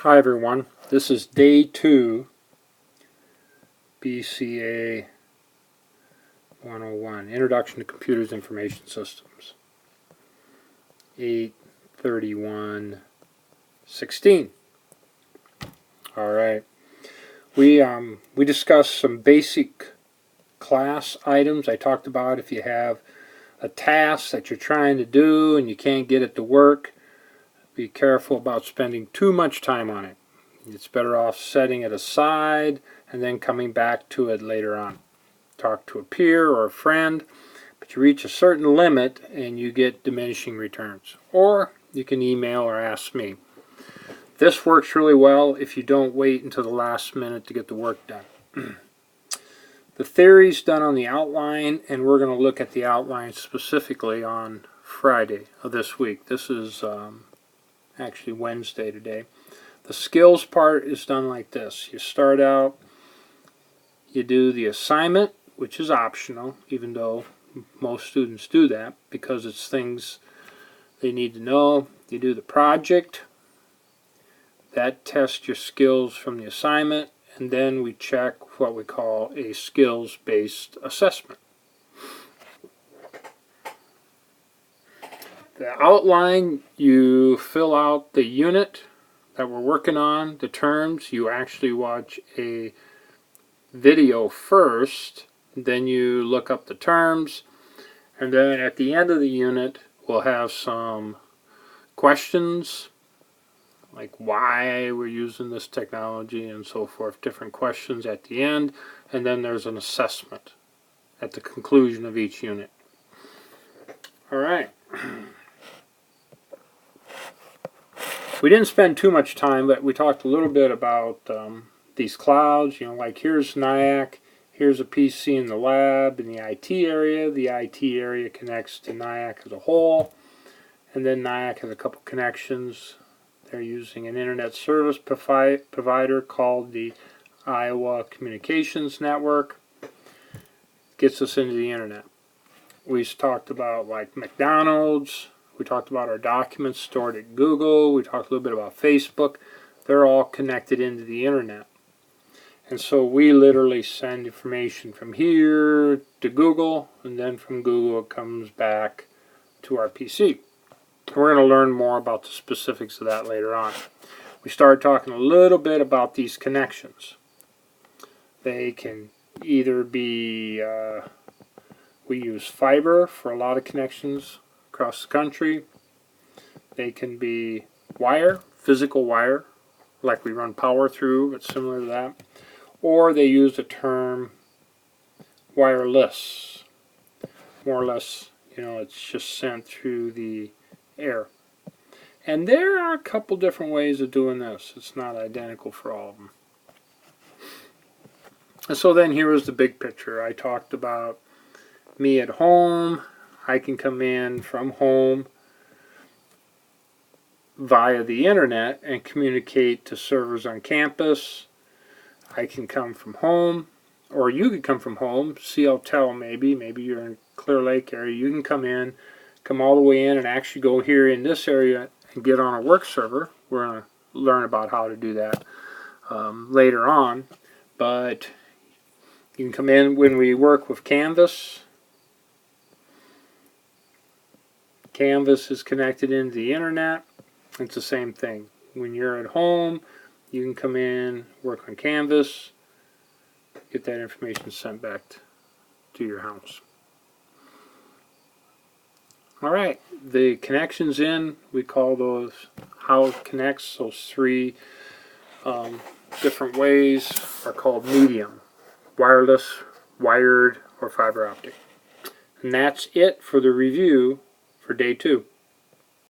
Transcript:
Hi everyone, this is day 2, BCA101, Introduction to Computers Information Systems, 8/31/16. Alright, we discussed some basic class items. I talked about if you have a task that you're trying to do and you can't get it to work, be careful about spending too much time on it. It's better off setting it aside and then coming back to it later on. Talk to a peer or a friend, but you reach a certain limit and you get diminishing returns. Or you can email or ask me. This works really well if you don't wait until the last minute to get the work done. The theory's done on the outline, and we're going to look at the outline specifically on Friday of this week. This is actually Wednesday today. The skills part is done like this. You start out, you do the assignment, which is optional, even though most students do that because it's things they need to know. You do the project. That tests your skills from the assignment, and then we check what we call a skills-based assessment. The outline, you fill out the unit that we're working on, the terms. You actually watch a video first, then you look up the terms, and then at the end of the unit we'll have some questions like why we're using this technology and so forth, different questions at the end, and then there's an assessment at the conclusion of each unit. Alright. We didn't spend too much time, but we talked a little bit about these clouds. You know, like here's NIACC, here's a PC in the lab in the IT area. The IT area connects to NIACC as a whole, and then NIACC has a couple connections. They're using an internet service provider called the Iowa Communications Network. Gets us into the internet. We talked about like McDonald's. We talked about our documents stored at Google. We talked a little bit about Facebook. They're all connected into the internet. And so we literally send information from here to Google, and then from Google it comes back to our PC. We're going to learn more about the specifics of that later on. We started talking a little bit about these connections. They can either be, we use fiber for a lot of connections across the country. They can be wire, physical wire, like we run power through, but similar to that. Or they use the term wireless. More or less, you know, it's just sent through the air. And there are a couple different ways of doing this. It's not identical for all of them. And so then here is the big picture. I talked about me at home. I can come in from home via the internet and communicate to servers on campus. I can come from home, or you could come from home, CLTEL maybe you're in Clear Lake area. You can come all the way in and actually go here in this area and get on a work server. We're going to learn about how to do that later on, but you can come in when we work with Canvas. Canvas is connected into the internet. It's the same thing. When you're at home, you can come in, work on Canvas, get that information sent back to your house. Alright, the connections in, we call those how it connects. Those three different ways are called medium: wireless, wired, or fiber optic. And that's it for the review for day 2.